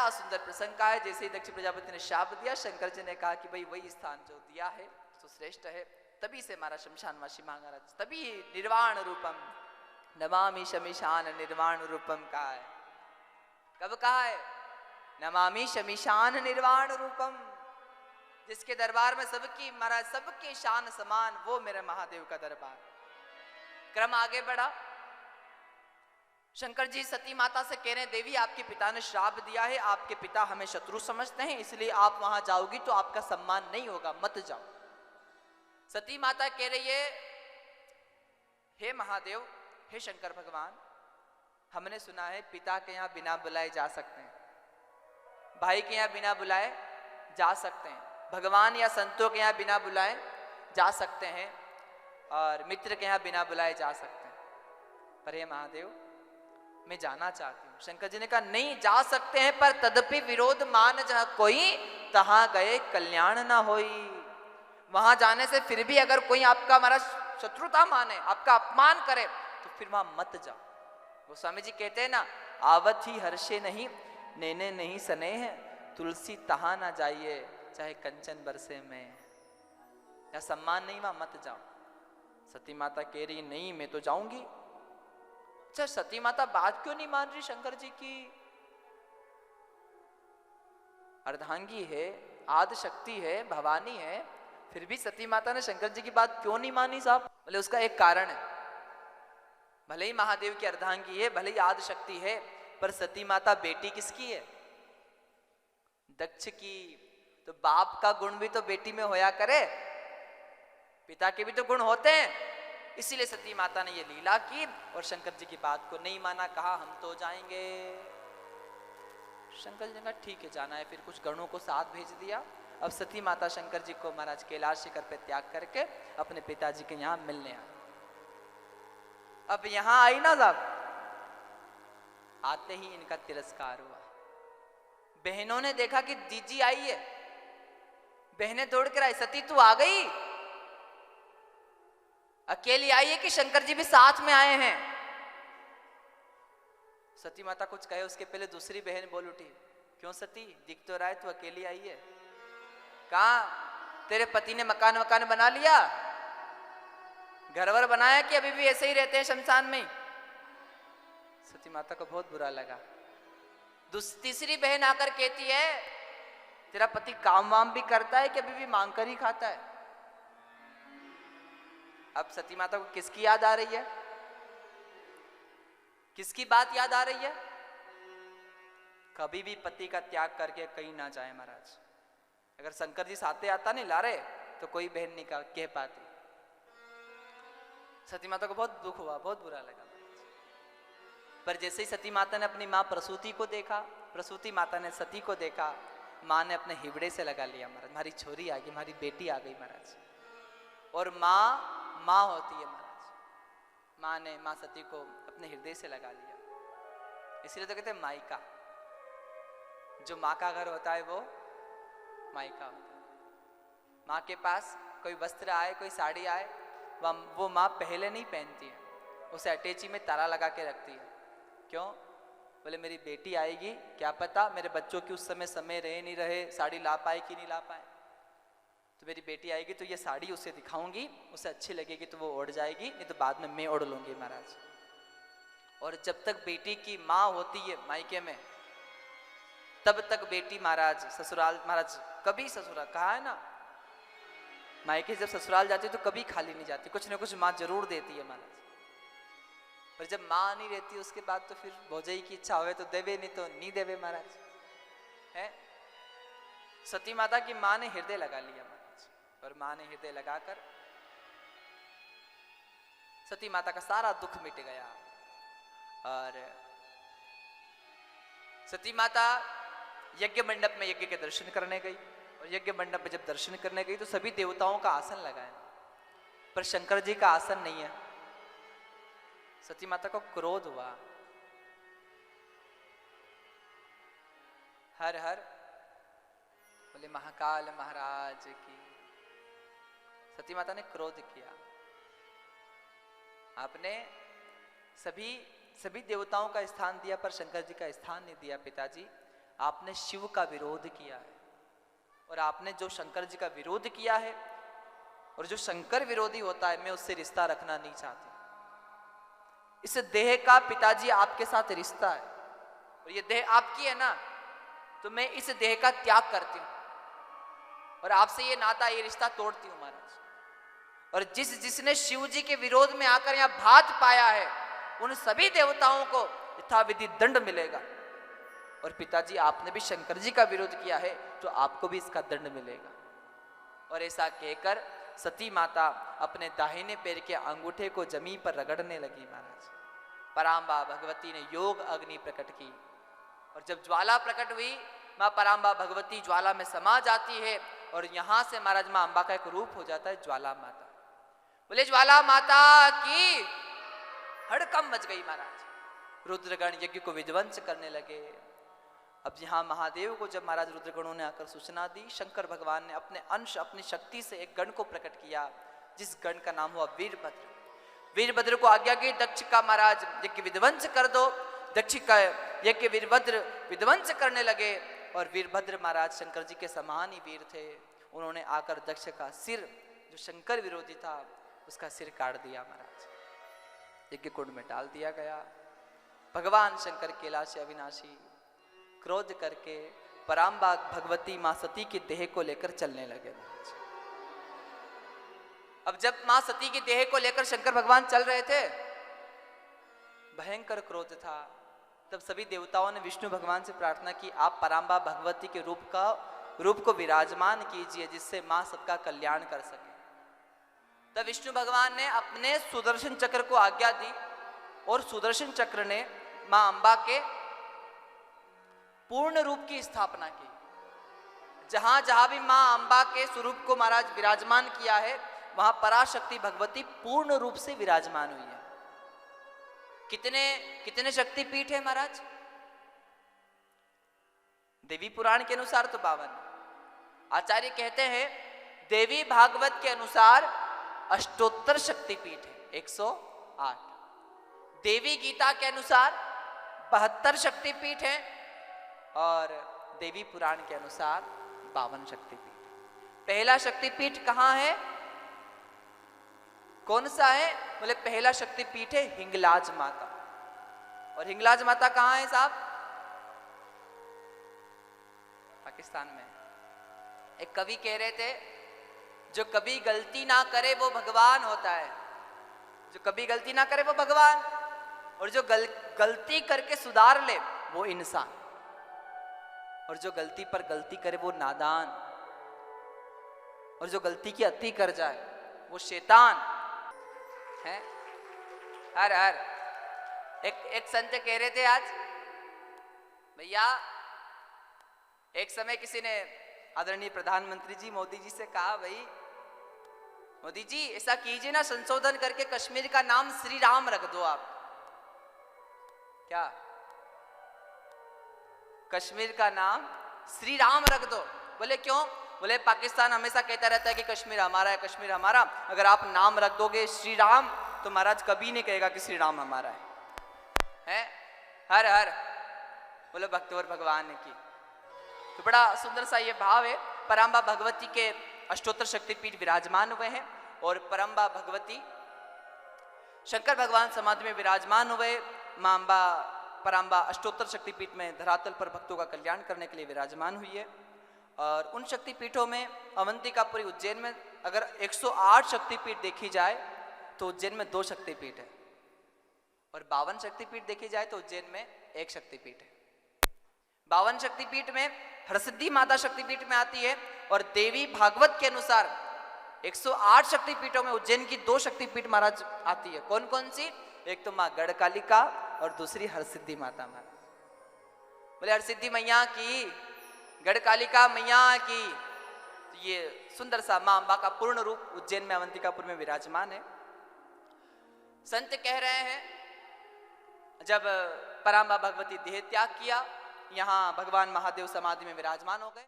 बड़ा सुंदर प्रसंग का है। जैसे ही दक्ष प्रजापति ने शाप दिया, शंकर जी ने कहा कि भाई वही स्थान जो दिया है तो श्रेष्ठ है। तभी से हमारा शमशानवासी महाराज, तभी निर्वाण रूपम नमामि शमीशान निर्वाण रूपम कहा है। कब कहा है? नमामि शमीशान निर्वाण रूपम। जिसके दरबार में सबकी महाराज सबके शान समान, वो मेरे महादेव का दरबार। क्रम आगे बढ़ा। शंकर जी सती माता से कह रहे हैं, देवी आपके पिता ने श्राप दिया है, आपके पिता हमें शत्रु समझते हैं, इसलिए आप वहां जाओगी तो आपका सम्मान नहीं होगा, मत जाओ। सती माता कह रही है, हे महादेव, हे शंकर भगवान, हमने सुना है पिता के यहाँ बिना बुलाए जा सकते हैं, भाई के यहाँ बिना बुलाए जा सकते हैं, भगवान या संतों के यहाँ बिना बुलाए जा सकते हैं, और मित्र के यहाँ बिना बुलाए जा सकते हैं, पर हे महादेव मैं जाना चाहती हूँ। शंकर जी ने कहा नहीं जा सकते हैं, पर तदपि विरोध मान जहाँ कोई, तहाँ गए कल्याण ना होई। वहां जाने से फिर भी अगर कोई आपका हमारा शत्रुता माने, आपका अपमान करे, तो फिर वहां मत जाओ। गोस्वामी जी कहते हैं ना, आवत ही हर्षे नहीं नेने नहीं सने हैं, तुलसी तहाँ ना जाइए चाहे कंचन बरसे में। या सम्मान नहीं, वहां मत जाओ। सती माता कह रही नहीं मैं तो जाऊंगी। अच्छा, सती माता बात क्यों नहीं मान रही शंकर जी की? अर्धांगी है, आदि शक्ति है, भवानी है, फिर भी सती माता ने शंकर जी की बात क्यों नहीं मानी साहब? बोले उसका एक कारण है। भले ही महादेव की अर्धांगी है, भले ही आदि शक्ति है, पर सती माता बेटी किसकी है? दक्ष की। तो बाप का गुण भी तो बेटी में होया करे, पिता के भी तो गुण होते हैं। इसीलिए सती माता ने ये लीला की और शंकर जी की बात को नहीं माना, कहा हम तो जाएंगे। शंकर जी ने कहा ठीक है जाना है, फिर कुछ गणों को साथ भेज दिया। अब सती माता शंकर जी को महाराज कैलाश शिखर पे त्याग करके अपने पिताजी के यहाँ मिलने आई। अब यहां आई ना साहब, आते ही इनका तिरस्कार हुआ। बहनों ने देखा कि दीदी आई है, बहनें दौड़ कर आई, सती तू आ गई? अकेली आई है कि शंकर जी भी साथ में आए हैं? सती माता कुछ कहे उसके पहले दूसरी बहन बोल उठी, क्यों सती, दिख तो रहा है तू अकेली आई है। कहा तेरे पति ने मकान वकान बना लिया, घर वर बनाया कि अभी भी ऐसे ही रहते हैं शमशान में? सती माता को बहुत बुरा लगा। तीसरी बहन आकर कहती है, तेरा पति काम वाम भी करता है कि अभी भी मांग कर ही खाता है? अब सती माता को किसकी याद आ रही है? किसकी बात याद आ रही है? कभी भी पति का त्याग करके कहीं ना जाए महाराज। अगर शंकर जी साथे आता नहीं ला रहे तो कोई बहन नहीं कह पाती। सती माता को बहुत दुख हुआ, बहुत बुरा लगा। पर जैसे ही सती माता ने अपनी माँ प्रसूति को देखा, प्रसूति माता ने सती को देखा, माँ ने अपने हिबड़े से लगा लिया महाराज, हमारी छोरी आ गई, हमारी बेटी आ गई महाराज। और माँ माँ होती है महाराज, माँ ने माँ सती को अपने हृदय से लगा लिया। इसलिए तो कहते हैं मायका, जो माँ का घर होता है वो मायका होता है। माँ के पास कोई वस्त्र आए, कोई साड़ी आए, वो माँ पहले नहीं पहनती है, उसे अटैची में ताला लगा के रखती है। क्यों? बोले मेरी बेटी आएगी, क्या पता मेरे बच्चों की उस समय रहे नहीं रहे, साड़ी ला पाए कि नहीं ला पाए, तो मेरी बेटी आएगी तो ये साड़ी उसे दिखाऊंगी, उसे अच्छी लगेगी तो वो ओढ़ जाएगी, नहीं तो बाद में मैं ओढ़ लूंगी महाराज। और जब तक बेटी की माँ होती है मायके में, तब तक बेटी महाराज ससुराल, महाराज कभी ससुराल कहा है ना, मायके जब ससुराल जाती है तो कभी खाली नहीं जाती, कुछ ना कुछ माँ जरूर देती है महाराज। पर जब माँ नहीं रहती उसके बाद तो फिर भौजाई की इच्छा होवे तो देवे, नहीं तो नहीं देवे महाराज है। सती माता की माँ ने हृदय लगा लिया महाराज, और माँ ने हृदय लगाकर सती माता का सारा दुख मिट गया। और सती माता यज्ञ मंडप में यज्ञ के दर्शन करने गई, और यज्ञ मंडप में जब दर्शन करने गई तो सभी देवताओं का आसन लगाया, पर शंकर जी का आसन नहीं है। सती माता को क्रोध हुआ, हर हर बोले महाकाल महाराज की। सती माता ने क्रोध किया, आपने सभी देवताओं का स्थान दिया पर शंकर जी का स्थान नहीं दिया पिताजी, आपने शिव का विरोध किया है, और आपने जो शंकर जी का विरोध किया है, और जो शंकर विरोधी होता है मैं उससे रिश्ता रखना नहीं चाहती। इस देह का पिताजी आपके साथ रिश्ता है, और ये देह आपकी है ना, तो मैं इस देह का त्याग करती हूँ और आपसे ये नाता, ये रिश्ता तोड़ती हूँ महाराज। और जिसने शिव जी के विरोध में आकर यहाँ भात पाया है, उन सभी देवताओं को यथाविधि दंड मिलेगा। और पिताजी आपने भी शंकर जी का विरोध किया है, तो आपको भी इसका दंड मिलेगा। और ऐसा कहकर सती माता अपने दाहिने पैर के अंगूठे को जमीन पर रगड़ने लगी महाराज। पराम्बा भगवती ने योग अग्नि प्रकट की, और जब ज्वाला प्रकट हुई, माँ पराम्बा भगवती ज्वाला में समा जाती है, और यहां से महाराज माँ अम्बा का एक रूप हो जाता है ज्वाला माता। बोले ज्वाला माता की हड़कम मच गई महाराज। रुद्रगण यज्ञ को विध्वंस करने लगे। अब यहाँ महादेव को जब महाराज रुद्रगणों ने आकर सूचना दी, शंकर भगवान ने अपने अंश, अपनी शक्ति से एक गण को प्रकट किया, जिस गण का नाम हुआ वीरभद्र। वीरभद्र को आज्ञा की, दक्ष का महाराज यज्ञ विध्वंस कर दो। दक्ष का यज्ञ वीरभद्र विध्वंस करने लगे, और वीरभद्र महाराज शंकर जी के समान ही वीर थे। उन्होंने आकर दक्ष का सिर, जो शंकर विरोधी था, उसका सिर काट दिया महाराज। यज्ञ कुंड में डाल दिया गया। भगवान शंकर कैलाश अविनाशी क्रोध करके पराम्बा भगवती मां सती की देह को लेकर चलने लगे महाराज। अब जब मां सती की देह को लेकर शंकर भगवान चल रहे थे, भयंकर क्रोध था। तब सभी देवताओं ने विष्णु भगवान से प्रार्थना की, आप पराम्बा भगवती के रूप को विराजमान कीजिए, जिससे मां सबका कल्याण कर सके। तब विष्णु भगवान ने अपने सुदर्शन चक्र को आज्ञा दी, और सुदर्शन चक्र ने मां अंबा के पूर्ण रूप की स्थापना की। जहां जहां भी मां अंबा के स्वरूप को महाराज विराजमान किया है, वहां पराशक्ति भगवती पूर्ण रूप से विराजमान हुई है। कितने शक्ति पीठ है महाराज? देवी पुराण के अनुसार तो 52। आचार्य कहते हैं देवी भागवत के अनुसार अष्टोत्तर शक्ति पीठ है 108। देवी गीता के अनुसार 72 शक्ति पीठ है, और देवी पुराण के अनुसार 52 शक्तिपीठ। पहला शक्तिपीठ कहां है, कौन सा है? बोले पहला शक्तिपीठ है हिंगलाज माता। और हिंगलाज माता कहां है साहब? पाकिस्तान में। एक कवि कह रहे थे, जो कभी गलती ना करे वो भगवान होता है। जो कभी गलती ना करे वो भगवान, और जो गलती करके सुधार ले वो इंसान, और जो गलती पर गलती करे वो नादान, और जो गलती की अति कर जाए वो शैतान है। हर हर एक संत कह रहे थे आज, भैया एक समय किसी ने आदरणीय प्रधानमंत्री जी मोदी जी से कहा, भाई मोदी जी ऐसा कीजिए ना, संशोधन करके कश्मीर का नाम श्री राम रख दो आप। क्या? कश्मीर का नाम श्री राम रख दो। बोले क्यों? बोले पाकिस्तान हमेशा कहता रहता है कि कश्मीर हमारा है, कश्मीर हमारा। अगर आप नाम रख दोगे श्री राम, तो महाराज कभी नहीं कहेगा कि श्री राम हमारा है? हर हर बोले भक्तवर भगवान की। तो बड़ा सुंदर सा ये भाव है। पराम्बा भगवती के अष्टोत्तर शक्तिपीठ विराजमान हुए हैं, और पराम्बा भगवती शंकर भगवान समाधि में विराजमान हुए। मां अंबा पराम्बा अष्टोत्तर शक्तिपीठ में धरातल पर भक्तों का कल्याण करने के लिए विराजमान हुई है। और उन शक्तिपीठों में अवंतिकापुरी उज्जैन में अगर 108 शक्तिपीठ देखी जाए तो उज्जैन में 2 शक्तिपीठ है, और 52 शक्तिपीठ देखी जाए तो उज्जैन में 1 शक्तिपीठ है। 52 शक्तिपीठ में हरसिद्धि माता शक्तिपीठ में आती है, और देवी भागवत के अनुसार 108 शक्तिपीठों में उज्जैन की 2 शक्तिपीठ महाराज आती है। कौन कौन सी? एक तो माँ गढ़कालिका और दूसरी हरसिद्धि माता महाराज। बोले हरसिद्धि मैया की, गढ़कालिका मैया की। तो ये सुंदर सा मां अंबा का पूर्ण रूप उज्जैन में अवंतिकापुर में विराजमान है। संत कह रहे हैं जब पराम्बा भगवती देह त्याग किया, यहाँ भगवान महादेव समाधि में विराजमान हो गए।